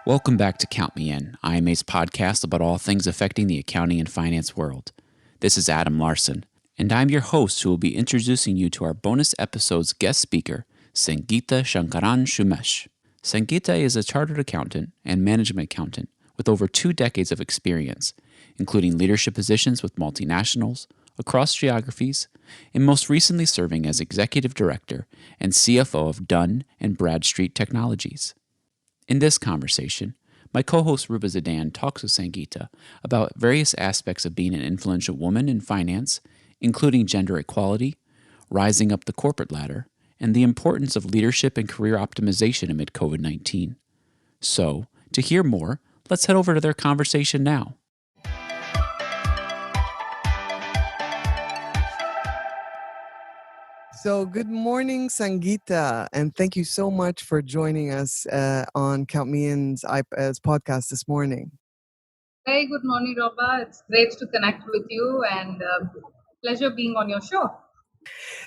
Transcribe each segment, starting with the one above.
Welcome back to Count Me In, IMA's podcast about all things affecting the accounting and finance world. This is Adam Larson, and I'm your host who will be introducing you to our bonus episode's guest speaker, Sangeeta Shankaran Sumesh. Sangeeta is a chartered accountant and management accountant with over 2 decades of experience, including leadership positions with multinationals, across geographies, and most recently serving as executive director and CFO of Dun & Bradstreet Technologies. In this conversation, my co-host Ruba Zidan talks with Sangeeta about various aspects of being an influential woman in finance, including gender equality, rising up the corporate ladder, and the importance of leadership and career optimization amid COVID-19. So, to hear more, let's head over to their conversation now. So, good morning, Sangeeta, and thank you so much for joining us on Count Me In's podcast this morning. Very good morning, Roba. It's great to connect with you and pleasure being on your show.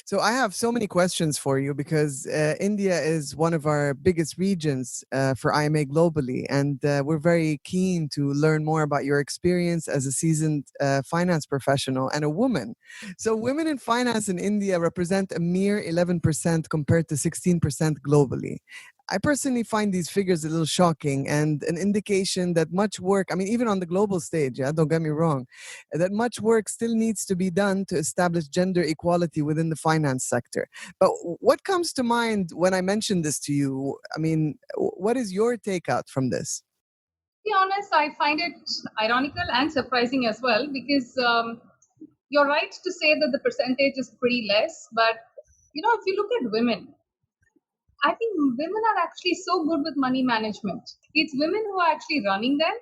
So I have so many questions for you because India is one of our biggest regions for IMA globally, and we're very keen to learn more about your experience as a seasoned finance professional and a woman. So women in finance in India represent a mere 11% compared to 16% globally. I personally find these figures a little shocking and an indication that much work, I mean, even on the global stage, don't get me wrong, that much work still needs to be done to establish gender equality within the finance sector. But what comes to mind when I mention this to you? I mean, what is your take out from this? To be honest, I find it ironical and surprising as well because you're right to say that the percentage is pretty less. But, if you look at women, I think women are actually so good with money management. It's women who are actually running them.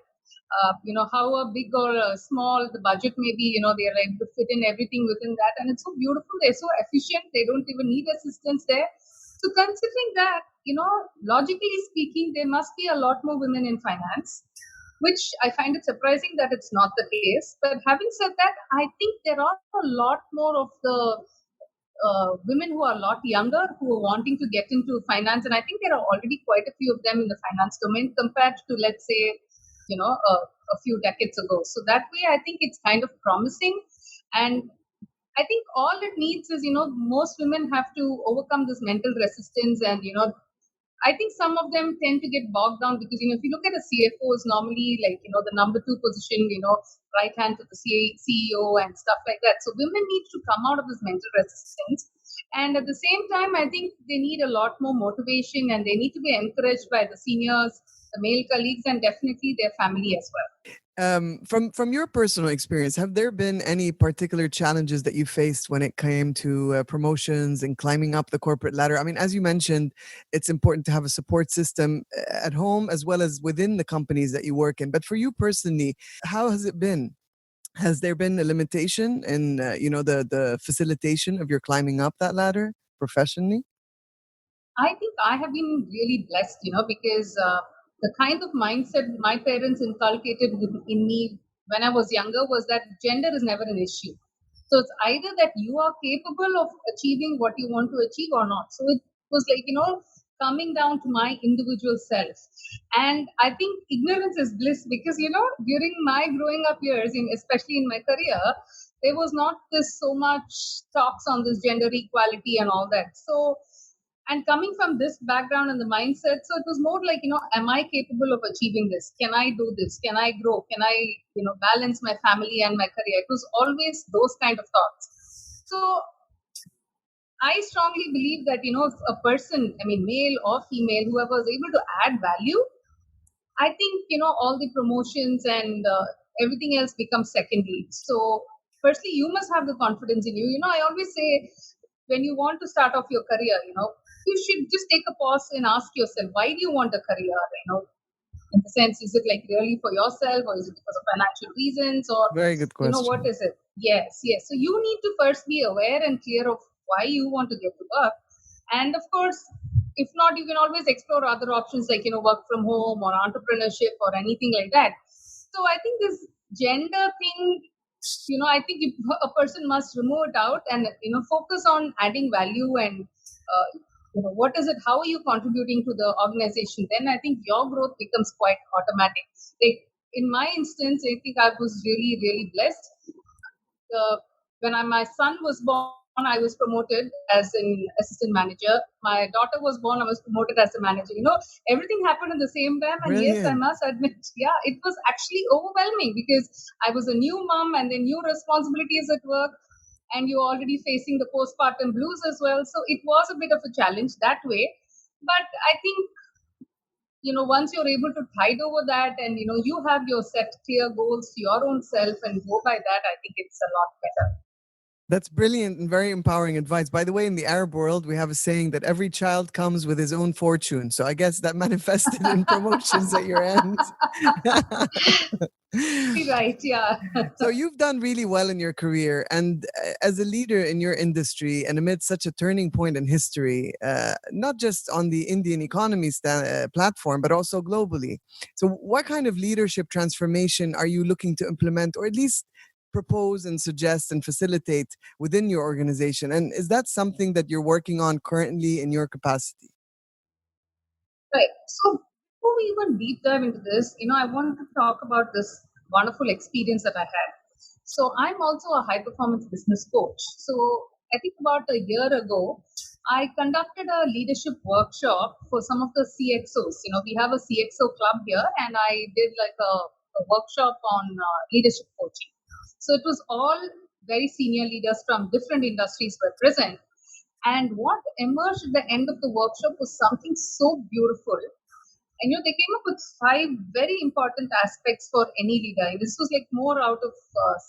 How big or small the budget may be, they're able to fit in everything within that. And it's so beautiful. They're so efficient. They don't even need assistance there. So considering that, logically speaking, there must be a lot more women in finance, which I find it surprising that it's not the case. But having said that, I think there are a lot more of the women who are a lot younger who are wanting to get into finance, and I think there are already quite a few of them in the finance domain compared to, let's say, a few decades ago. So that way, I think it's kind of promising, and I think all it needs is, most women have to overcome this mental resistance, and I think some of them tend to get bogged down because, if you look at a CFO is normally like, the number 2 position, right hand to the CEO and stuff like that. So women need to come out of this mental resistance. And at the same time, I think they need a lot more motivation and they need to be encouraged by the seniors, the male colleagues, and definitely their family as well. From your personal experience, have there been any particular challenges that you faced when it came to promotions and climbing up the corporate ladder? I mean, as you mentioned, it's important to have a support system at home as well as within the companies that you work in. But for you personally, how has it been? Has there been a limitation in the facilitation of your climbing up that ladder professionally? I think I have been really blessed, because the kind of mindset my parents inculcated in me when I was younger was that gender is never an issue. So it's either that you are capable of achieving what you want to achieve or not. So it was like, coming down to my individual self. And I think ignorance is bliss because, during my growing up years, especially in my career, there was not this so much talks on this gender equality and all that. So and coming from this background and the mindset, so it was more like, am I capable of achieving this? Can I do this? Can I grow? Can I, balance my family and my career? It was always those kind of thoughts. So I strongly believe that, if a person, I mean, male or female, whoever is able to add value, I think, all the promotions and everything else becomes secondary. So firstly, you must have the confidence in you. I always say when you want to start off your career, you should just take a pause and ask yourself, why do you want a career? In the sense, is it like really for yourself or is it because of financial reasons or, Very good question. what is it? Yes. So you need to first be aware and clear of why you want to get to work. And of course, if not, you can always explore other options like, work from home or entrepreneurship or anything like that. So I think this gender thing, I think a person must remove it out and, focus on adding value and what is it, how are you contributing to the organization, then I think your growth becomes quite automatic. Like in my instance, I think I was really, really blessed. When my son was born, I was promoted as an assistant manager. My daughter was born, I was promoted as a manager. Everything happened at the same time. And yes, I Brilliant. must admit, yeah, it was actually overwhelming because I was a new mom and then new responsibilities at work. And you're already facing the postpartum blues as well. So it was a bit of a challenge that way. But I think, once you're able to tide over that and, you have your set clear goals to your own self and go by that, I think it's a lot better. That's brilliant and very empowering advice. By the way, in the Arab world, we have a saying that every child comes with his own fortune. So I guess that manifested in promotions at your end. Right, yeah. So you've done really well in your career, and as a leader in your industry, and amid such a turning point in history, not just on the Indian economy platform, but also globally. So, what kind of leadership transformation are you looking to implement, or at least propose and suggest and facilitate within your organization? And is that something that you're working on currently in your capacity? Right. So before we even deep dive into this, I want to talk about this wonderful experience that I had. So I'm also a high performance business coach. So I think about a year ago, I conducted a leadership workshop for some of the CXOs. We have a CXO club here, and I did like a workshop on leadership coaching. So it was all very senior leaders from different industries were present. And what emerged at the end of the workshop was something so beautiful. And they came up with 5 very important aspects for any leader. And this was like more out of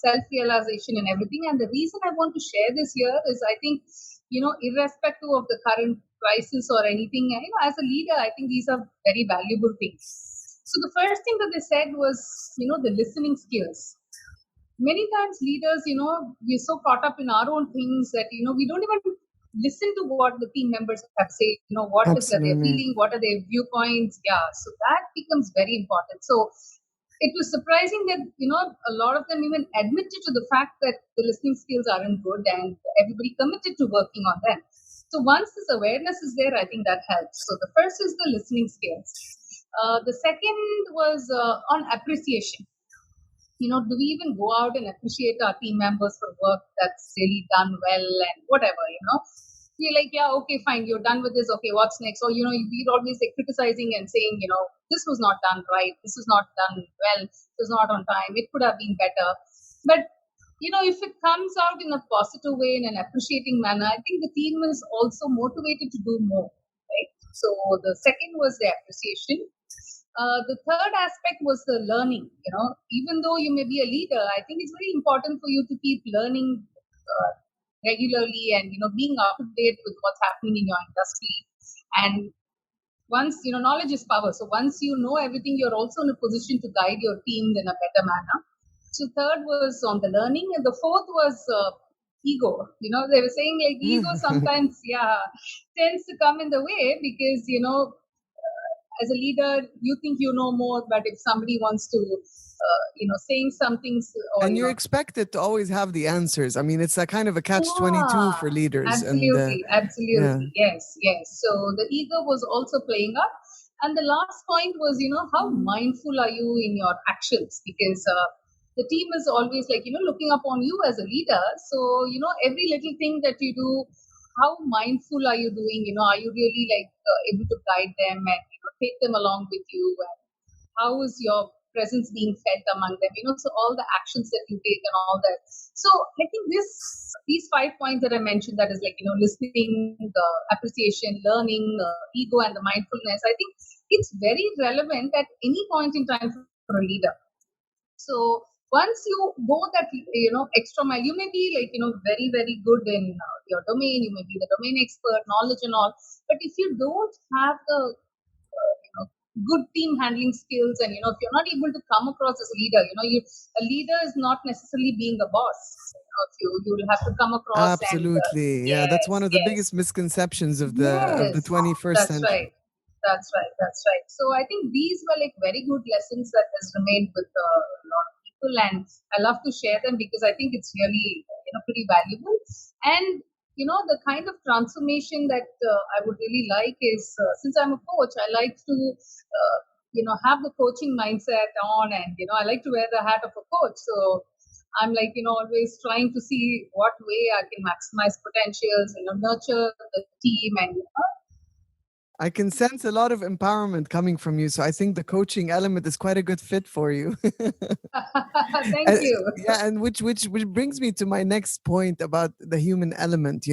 self-realization and everything. And the reason I want to share this here is I think, irrespective of the current crisis or anything, as a leader, I think these are very valuable things. So the first thing that they said was, the listening skills. Many times leaders, we're so caught up in our own things that, we don't even listen to what the team members have said, what is that they're Absolutely. feeling, what are their viewpoints. Yeah. So that becomes very important. So it was surprising that, a lot of them even admitted to the fact that the listening skills aren't good and everybody committed to working on them. So once this awareness is there, I think that helps. So the first is the listening skills. The second was on appreciation. Do we even go out and appreciate our team members for work that's really done well and whatever. We're like, yeah, okay, fine, you're done with this. Okay, what's next? Or, we're always like criticizing and saying, this was not done right. This is not done well. It was not on time. It could have been better. But, if it comes out in a positive way, in an appreciating manner, I think the team is also motivated to do more, right? So the second was the appreciation. The third aspect was the learning. Even though you may be a leader, I think it's very important for you to keep learning regularly and being up to date with what's happening in your industry. And once knowledge is power. So once you know everything, you're also in a position to guide your team in a better manner. So third was on the learning, and the fourth was ego. They were saying like ego sometimes, yeah, tends to come in the way because as a leader, you think you know more, but if somebody wants to, saying some things or, And you're expected to always have the answers. I mean, it's a kind of a catch-22 yeah, for leaders. And absolutely, yeah, absolutely, yes, yes. So the ego was also playing up. And the last point was, how mindful are you in your actions? Because the team is always like, looking upon you as a leader. So, every little thing that you do, how mindful are you doing? Are you really like able to guide them and take them along with you? And how is your presence being felt among them? So all the actions that you take and all that. So I think these 5 points that I mentioned, that is like listening, appreciation, learning, ego, and the mindfulness. I think it's very relevant at any point in time for a leader. So once you go that extra mile, you may be like very, very good in your domain. You may be the domain expert, knowledge and all. But if you don't have the good team handling skills, and if you're not able to come across as a leader, a leader is not necessarily being a boss. If you will have to come across and absolutely. Yeah, that's yes, one of the yes, biggest misconceptions of the yes, 21st that's century. right. That's right. That's right. So I think these were like very good lessons that has remained with a lot of people, and I love to share them because I think it's really pretty valuable. And the kind of transformation that I would really like is, since I'm a coach, I like to have the coaching mindset on, and I like to wear the hat of a coach. So I'm like, always trying to see what way I can maximize potentials, nurture the team, and I can sense a lot of empowerment coming from you. So I think the coaching element is quite a good fit for you. thank And, you. yeah, and which brings me to my next point about the human element.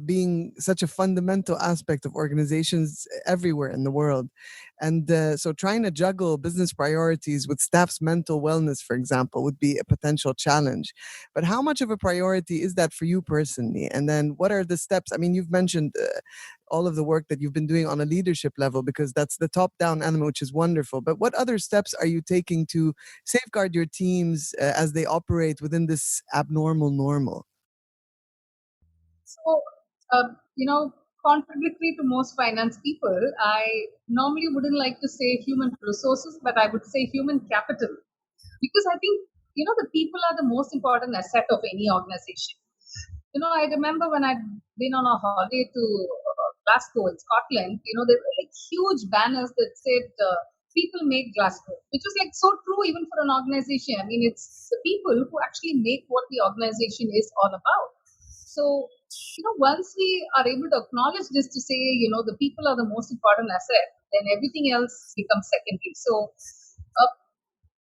Being such a fundamental aspect of organizations everywhere in the world, and so trying to juggle business priorities with staff's mental wellness, for example, would be a potential challenge. But how much of a priority is that for you personally? And then what are the steps? I mean, you've mentioned all of the work that you've been doing on a leadership level, because that's the top down element, which is wonderful. But what other steps are you taking to safeguard your teams as they operate within this abnormal normal? So, uh, you know, contradictory to most finance people, I normally wouldn't like to say human resources, but I would say human capital, because I think the people are the most important asset of any organization. I remember when I'd been on a holiday to Glasgow in Scotland. There were like huge banners that said "People make Glasgow," which was like so true even for an organization. I mean, it's the people who actually make what the organization is all about. So, once we are able to acknowledge this to say, the people are the most important asset, then everything else becomes secondary. So, uh,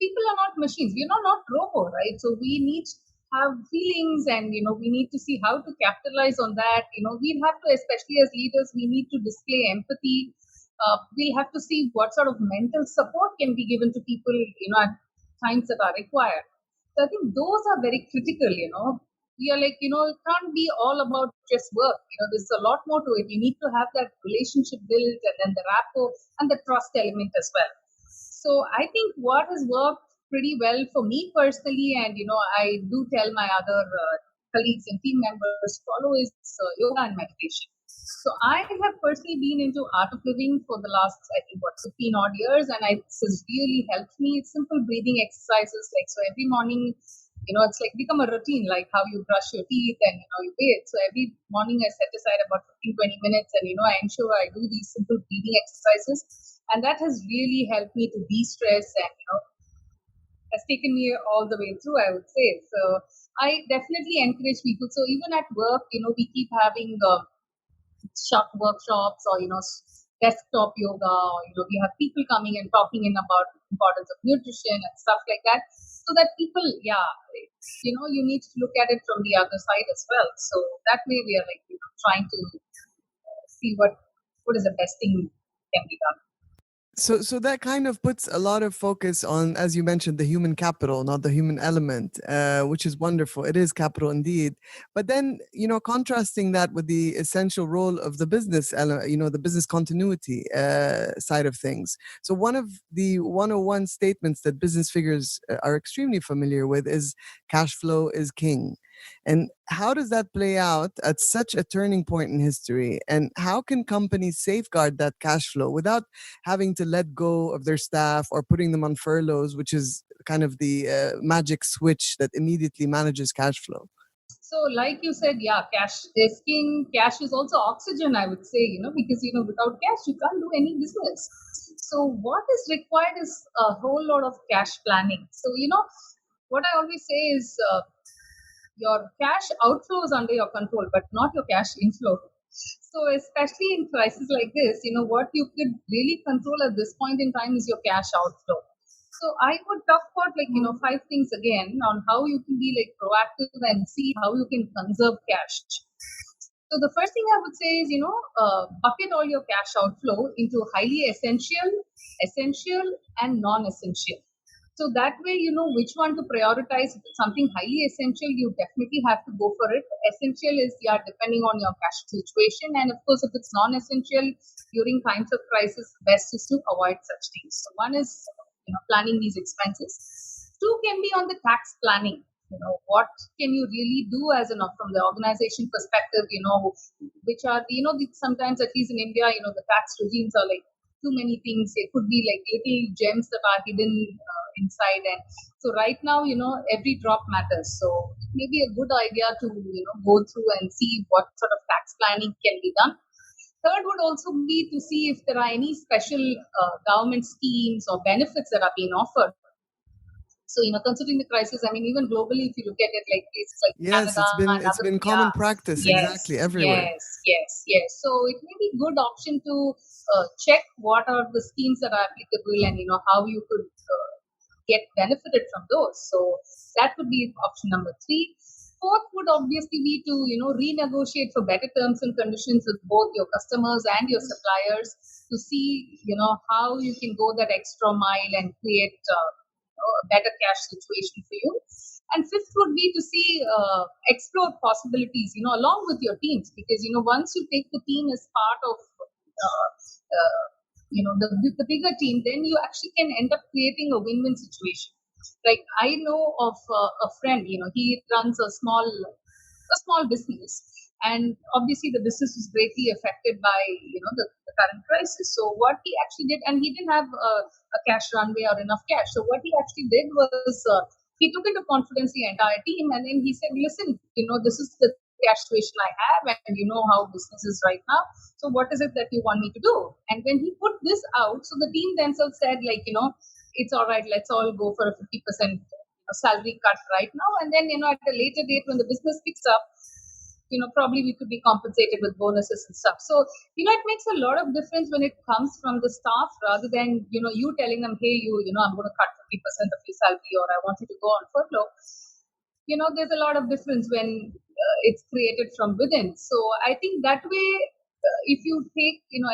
people are not machines. We're not robo, right? So we need to have feelings, and we need to see how to capitalize on that. We have to, especially as leaders, we need to display empathy. We'll have to see what sort of mental support can be given to people, at times that are required. So I think those are very critical. We are like, it can't be all about just work. There's a lot more to it. You need to have that relationship built, and then the rapport and the trust element as well. So I think what has worked pretty well for me personally, and I do tell my other colleagues and team members follow, is yoga and meditation. So I have personally been into art of living for the last, I think, 15 odd years, and this has really helped me. It's simple breathing exercises, like so every morning. It's like become a routine, like how you brush your teeth and you bathe. So every morning I set aside about 15-20 minutes, and I ensure I do these simple breathing exercises, and that has really helped me to de-stress, and has taken me all the way through, I would say. So I definitely encourage people. So even at work, we keep having short workshops, or desktop yoga, or we have people coming and talking in about importance of nutrition and stuff like that, so that people, yeah, you need to look at it from the other side as well. So that way we are like trying to see what is the best thing can be done. So that kind of puts a lot of focus on, as you mentioned, the human capital, not the human element, which is wonderful. It is capital indeed. But then, contrasting that with the essential role of the business, the business continuity side of things. So one of the 101 statements that business figures are extremely familiar with is cash flow is king. And how does that play out at such a turning point in history? And how can companies safeguard that cash flow without having to let go of their staff or putting them on furloughs, which is kind of the magic switch that immediately manages cash flow? So, like you said, yeah, cash is king. Cash is also oxygen, I would say, because, without cash, you can't do any business. So, what is required is a whole lot of cash planning. So, what I always say is your cash outflow is under your control, but not your cash inflow. So, especially in crises like this, what you could really control at this point in time is your cash outflow. So I would talk about like, five things again on how you can be like proactive and see how you can conserve cash. So the first thing I would say is, bucket all your cash outflow into highly essential, and non-essential. So that way, you know which one to prioritize. If it's something highly essential, you definitely have to go for it. Essential is, yeah, depending on your cash situation. And of course, if it's non-essential during times of crisis, best is to avoid such things. So one is, planning these expenses. Two can be on the tax planning. What can you really do as from the organization perspective, which are, sometimes, at least in India, the tax regimes are like too many things. It could be like little gems that are hidden inside. And so right now, every drop matters. So it may be a good idea to go through and see what sort of tax planning can be done. Third would also be to see if there are any special government schemes or benefits that are being offered. So, considering the crisis, I mean, even globally, if you look at it, like places like Yes, Canada and it's other, been yeah, common practice exactly yes, everywhere. yes. So it may be good option to check what are the schemes that are applicable, and how you could get benefited from those. So that would be option number three. Fourth would obviously be to renegotiate for better terms and conditions with both your customers and your suppliers, to see how you can go that extra mile and create a better cash situation for you. And fifth would be to see explore possibilities along with your teams, because once you take the team as part of the bigger team, then you actually can end up creating a win-win situation. Like I know of a friend, he runs a small business, and obviously the business was greatly affected by the current crisis. So what he actually did, and he didn't have a cash runway or enough cash, so what he actually did was he took into confidence the entire team, and then he said, listen, this is the cash situation I have, and you know how business is right now, so what is it that you want me to do? And when he put this out, so the team themselves said, like, it's all right, let's all go for a 50% salary cut right now, and then at a later date when the business picks up, probably we could be compensated with bonuses and stuff. So it makes a lot of difference when it comes from the staff, rather than you telling them, hey, I'm going to cut 50% of your salary, or I want you to go on furlough. There's a lot of difference when it's created from within. So I think that way, if you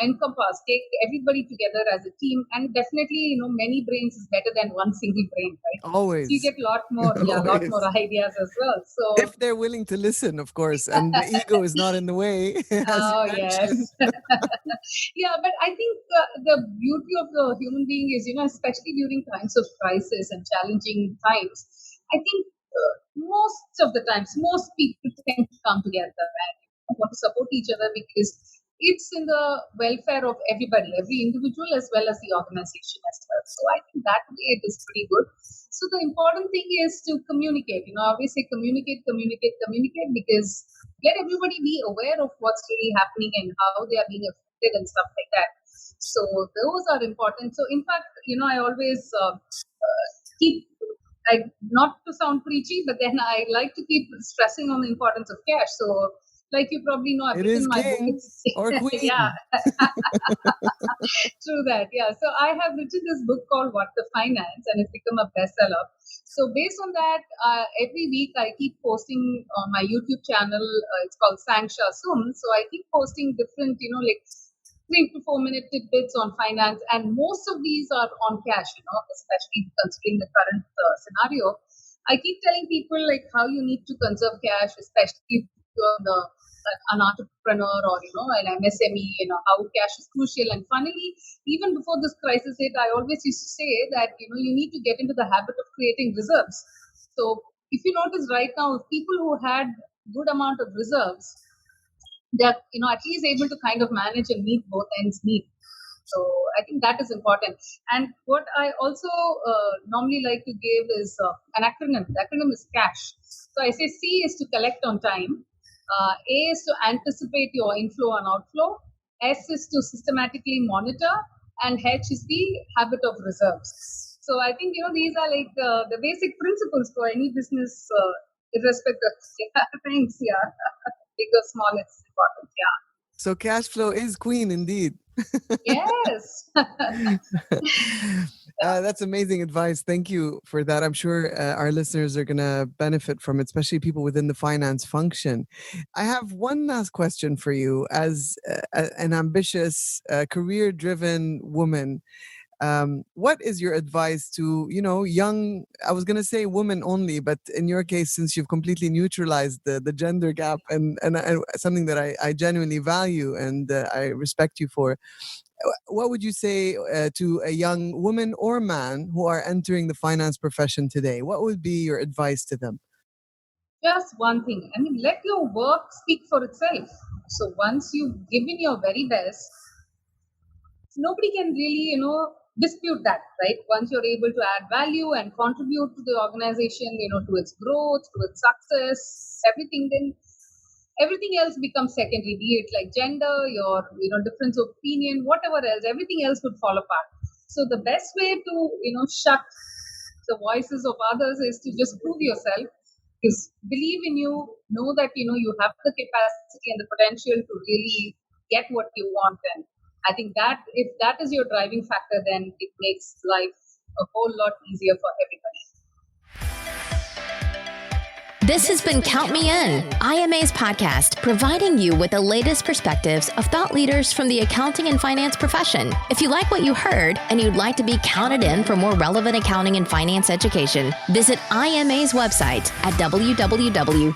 encompass, take everybody together as a team, and definitely, many brains is better than one single brain, right? So you Always. get a lot more Always. ideas as well. So If they're willing to listen, of course, and the ego is not in the way, as you oh, mentioned. yes. Yeah, but I think the beauty of the human being is, especially during times of crisis and challenging times, I think most of the times, most people can come together and want to support each other, because it's in the welfare of everybody, every individual as well as the organization as well. So I think that way it is pretty good. So the important thing is to communicate. I always say communicate, communicate, communicate, because let everybody be aware of what's really happening and how they are being affected and stuff like that. So those are important. So in fact, I always keep, not to sound preachy, but then I like to keep stressing on the importance of cash. So like you probably know, I've It written is my book. king It's or yeah, queen. true that. Yeah. So I have written this book called What the Finance, and it's become a bestseller. So based on that, every week I keep posting on my YouTube channel. It's called Sangsha Sum. So I keep posting different, like 3 to 4 minute tidbits on finance, and most of these are on cash. Especially considering the current scenario. I keep telling people like how you need to conserve cash, especially if you're an entrepreneur or an MSME. How cash is crucial. And finally, even before this crisis hit, I always used to say that you need to get into the habit of creating reserves. So if you notice right now, if people who had good amount of reserves, they're at least able to kind of manage and meet both ends meet. So I think that is important. And what I also normally like to give is an acronym. The acronym is CASH. So I say C is to collect on time, A is to anticipate your inflow and outflow, S is to systematically monitor, and H is the habit of reserves. So I think these are like the basic principles for any business, irrespective of things. Yeah, big or small, it's important. So cash flow is queen indeed. Yeah. Yes. That's amazing advice. Thank you for that. I'm sure our listeners are going to benefit from it, especially people within the finance function. I have one last question for you. As an ambitious, career driven woman, what is your advice to young, I was going to say women only, but in your case, since you've completely neutralized the gender gap, and something that I genuinely value and I respect you for, what would you say to a young woman or man who are entering the finance profession today? What would be your advice to them? Just one thing. I mean, let your work speak for itself. So once you've given your very best, Nobody can really, dispute that, right? Once you're able to add value and contribute to the organization, to its growth, to its success, everything, then everything else becomes secondary, be it like gender, your difference of opinion, whatever else, everything else would fall apart. So the best way to shut the voices of others is to just prove yourself, is believe in you, know that you have the capacity and the potential to really get what you want. And I think that if that is your driving factor, then it makes life a whole lot easier for everybody. This has been Count Me In, IMA's podcast, providing you with the latest perspectives of thought leaders from the accounting and finance profession. If you like what you heard and you'd like to be counted in for more relevant accounting and finance education, visit IMA's website at www.imanet.org.